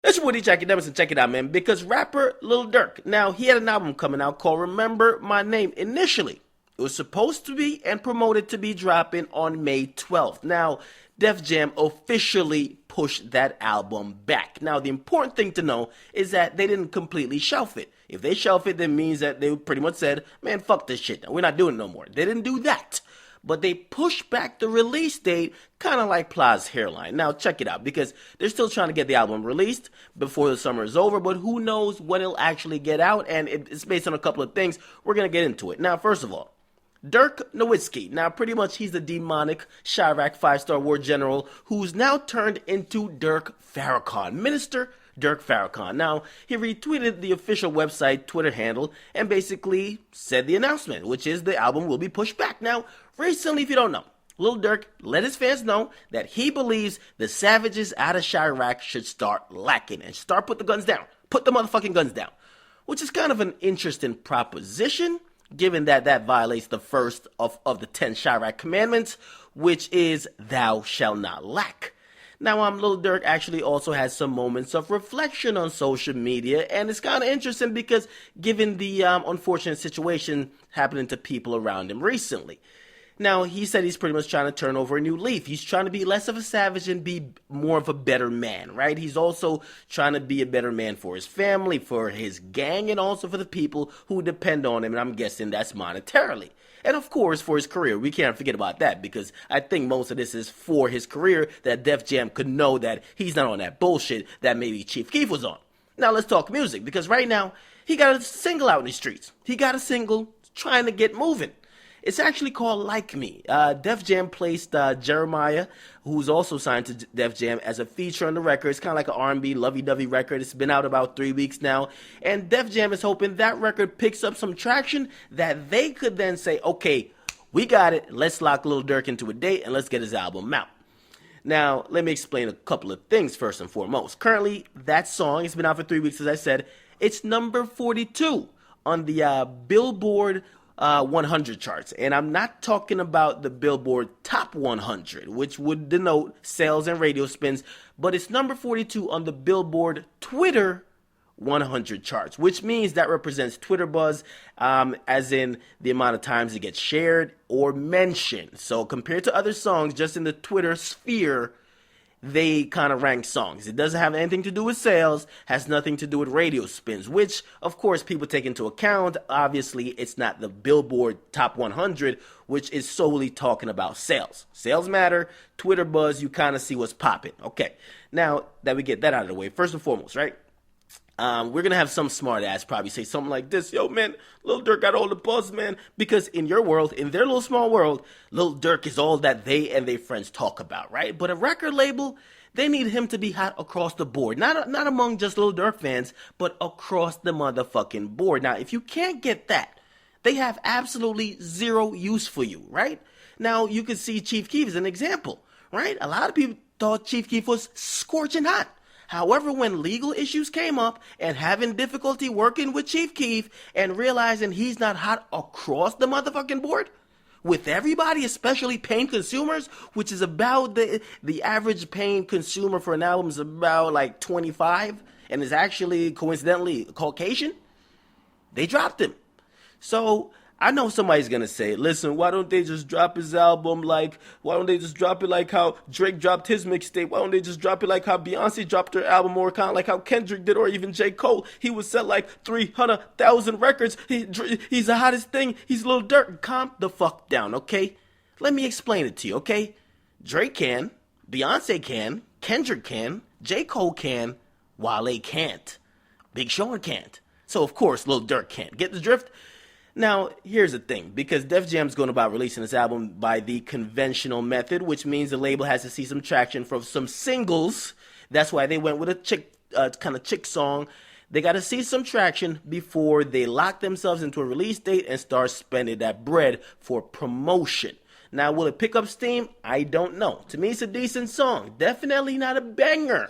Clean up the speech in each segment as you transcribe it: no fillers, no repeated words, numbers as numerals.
That's your boy DJ Akademiks, and check it out, man. Because rapper Lil Durk, now he had an album coming out called Remember My Name. Initially, it was supposed to be and promoted to be dropping on May 12th. Now, Def Jam officially pushed that album back. Now, the important thing to know is that they didn't completely shelf it. If they shelf it, that means that they pretty much said, man, fuck this shit. We're not doing it no more. They didn't do that. But they pushed back the release date, kind of like Pla's hairline. Now, check it out, because they're still trying to get the album released before the summer is over, but who knows when it'll actually get out, and it's based on a couple of things. We're going to get into it. Now, first of all, Dirk Nowitzki. Now, pretty much he's the demonic Chirac five-star war general who's now turned into Dirk Farrakhan, Minister Dirk Farrakhan. Now, he retweeted the official website Twitter handle and basically said the announcement, which is the album will be pushed back. Now, recently, if you don't know, Lil Durk let his fans know that he believes the savages out of Chirac should start lacking and start put the guns down. Put the motherfucking guns down. Which is kind of an interesting proposition, given that that violates the first of the 10 Chirac commandments, which is thou shalt not lack. Now, Lil Durk actually also has some moments of reflection on social media, and it's kind of interesting because given the unfortunate situation happening to people around him recently. Now, he said he's pretty much trying to turn over a new leaf. He's trying to be less of a savage and be more of a better man, right? He's also trying to be a better man for his family, for his gang, and also for the people who depend on him, and I'm guessing that's monetarily. And of course, for his career, we can't forget about that, because I think most of this is for his career, that Def Jam could know that he's not on that bullshit that maybe Chief Keef was on. Now, let's talk music, because right now, he got a single out in the streets. He got a single trying to get moving. It's actually called Like Me. Def Jam placed Jeremiah, who's also signed to Def Jam, as a feature on the record. It's kind of like an R&B lovey-dovey record. It's been out about 3 weeks now. And Def Jam is hoping that record picks up some traction that they could then say, okay, we got it. Let's lock Lil Durk into a date and let's get his album out. Now, let me explain a couple of things first and foremost. Currently, that song, it's been out for 3 weeks, as I said. It's number 42 on the Billboard 100 charts, and I'm not talking about the Billboard Top 100, which would denote sales and radio spins, but it's number 42 on the Billboard Twitter 100 charts, which means that represents Twitter buzz, as in the amount of times it gets shared or mentioned. So compared to other songs, just in the Twitter sphere, they kind of rank songs. It doesn't have anything to do with sales, has nothing to do with radio spins, which, of course, people take into account. Obviously, it's not the Billboard Top 100, which is solely talking about sales. Sales matter, Twitter buzz, you kind of see what's popping. Okay, now that we get that out of the way, first and foremost, right? We're going to have some smart ass probably say something like this. Yo, man, Lil Durk got all the buzz, man. Because in your world, in their little small world, Lil Durk is all that they and their friends talk about, right? But a record label, they need him to be hot across the board. Not among just Lil Durk fans, but across the motherfucking board. Now, if you can't get that, they have absolutely zero use for you, right? Now, you can see Chief Keef as an example, right? A lot of people thought Chief Keef was scorching hot. However, when legal issues came up and having difficulty working with Chief Keef and realizing he's not hot across the motherfucking board with everybody, especially paying consumers, which is about the average paying consumer for an album is about like 25 and is actually coincidentally Caucasian, they dropped him. So I know somebody's going to say, listen, why don't they just drop his album why don't they just drop it like how Drake dropped his mixtape? Why don't they just drop it like how Beyonce dropped her album, or kind of like how Kendrick did, or even J. Cole? He would sell like 300,000 records. He's the hottest thing. He's Lil Durk. Calm the fuck down, okay? Let me explain it to you, okay? Drake can, Beyonce can, Kendrick can, J. Cole can, Wale can't. Big Sean can't. So, of course, Lil Durk can't. Get the drift? Now, here's the thing, because Def Jam's going about releasing this album by the conventional method, which means the label has to see some traction from some singles. That's why they went with a kind of chick song. They got to see some traction before they lock themselves into a release date and start spending that bread for promotion. Now, will it pick up steam? I don't know. To me, it's a decent song. Definitely not a banger,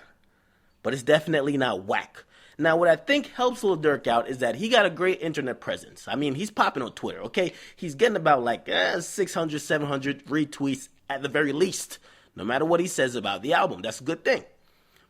but it's definitely not whack. Now, what I think helps Lil Durk out is that he got a great internet presence. I mean, he's popping on Twitter, okay? He's getting about like 600, 700 retweets at the very least, no matter what he says about the album. That's a good thing.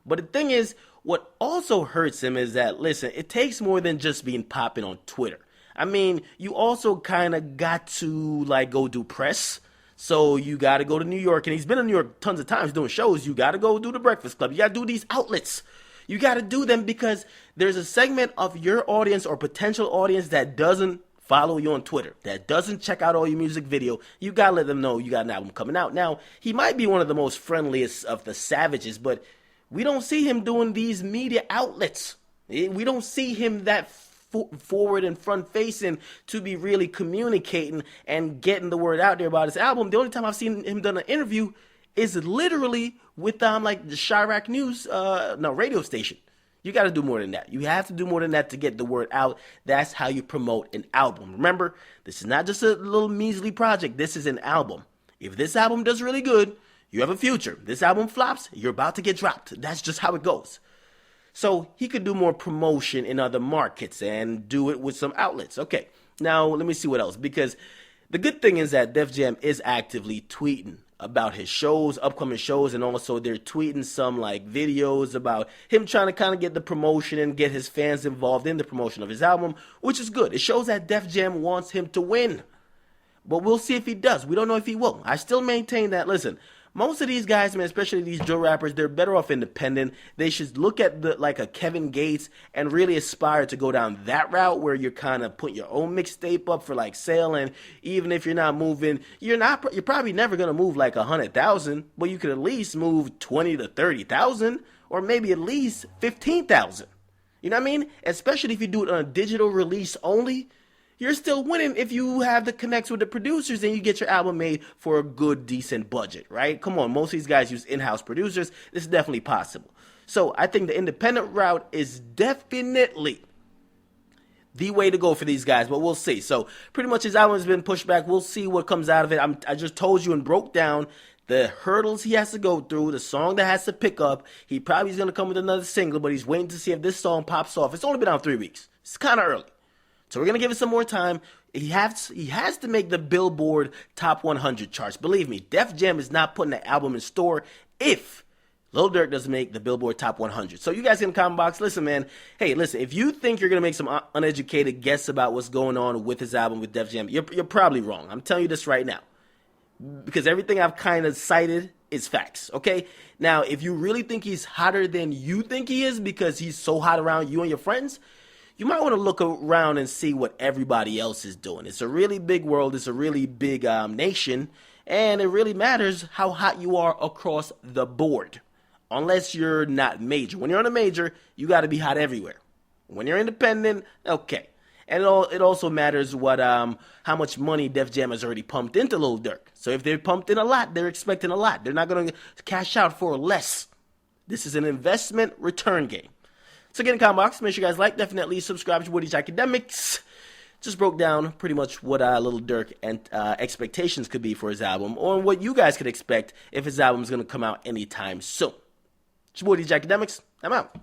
But the thing is, What also hurts him is that, listen, it takes more than just being popping on Twitter. I mean, you also kind of got to like go do press. So you got to go to New York, and he's been in New York tons of times doing shows. You got to go do the Breakfast Club. You got to do these outlets. You got to do them because there's a segment of your audience or potential audience that doesn't follow you on Twitter, that doesn't check out all your music video. You got to let them know you got an album coming out. Now, he might be one of the most friendliest of the savages, but we don't see him doing these media outlets. We don't see him that forward and front facing to be really communicating and getting the word out there about his album. The only time I've seen him done an interview is literally with like the Chirac News radio station. You got to do more than that. You have to do more than that to get the word out. That's how you promote an album. Remember, this is not just a little measly project. This is an album. If this album does really good, you have a future. This album flops, you're about to get dropped. That's just how it goes. So he could do more promotion in other markets and do it with some outlets. Okay, now let me see what else. Because the good thing is that Def Jam is actively tweeting about his shows, upcoming shows, and also they're tweeting some like videos about him trying to kind of get the promotion and get his fans involved in the promotion of his album, which is good. It shows that Def Jam wants him to win. But we'll see if he does. We don't know if he will. I still maintain that, listen, most of these guys, man, especially these drill rappers, they're better off independent. They should look at like a Kevin Gates and really aspire to go down that route where you're kind of putting your own mixtape up for like sale. And even if you're not moving, you're probably never going to move like 100,000, but you could at least move 20 to 30,000 or maybe at least 15,000. You know what I mean? Especially if you do it on a digital release only. You're still winning if you have the connects with the producers and you get your album made for a good, decent budget, right? Come on, most of these guys use in-house producers. This is definitely possible. So I think the independent route is definitely the way to go for these guys, but we'll see. So pretty much his album has been pushed back. We'll see what comes out of it. I just told you and broke down the hurdles he has to go through, the song that has to pick up. He probably is going to come with another single, but he's waiting to see if this song pops off. It's only been out 3 weeks. It's kind of early. So we're going to give it some more time. He has to make the Billboard Top 100 charts. Believe me, Def Jam is not putting the album in store if Lil Durk doesn't make the Billboard Top 100. So you guys in the comment box, listen, man. Hey, listen, if you think you're going to make some uneducated guess about what's going on with his album with Def Jam, you're probably wrong. I'm telling you this right now. Because everything I've kind of cited is facts, okay? Now, if you really think he's hotter than you think he is because he's so hot around you and your friends, you might want to look around and see what everybody else is doing. It's a really big world. It's a really big nation. And it really matters how hot you are across the board. Unless you're not major. When you're on a major, you got to be hot everywhere. When you're independent, okay. And it also matters what how much money Def Jam has already pumped into Lil Durk. So if they're pumped in a lot, they're expecting a lot. They're not going to cash out for less. This is an investment return game. So again, in the comment box, make sure you guys like, definitely subscribe to Akademiks. Just broke down pretty much what Lil Durk and expectations could be for his album, or what you guys could expect if his album is going to come out anytime soon. It's your boy DJ Akademiks. I'm out.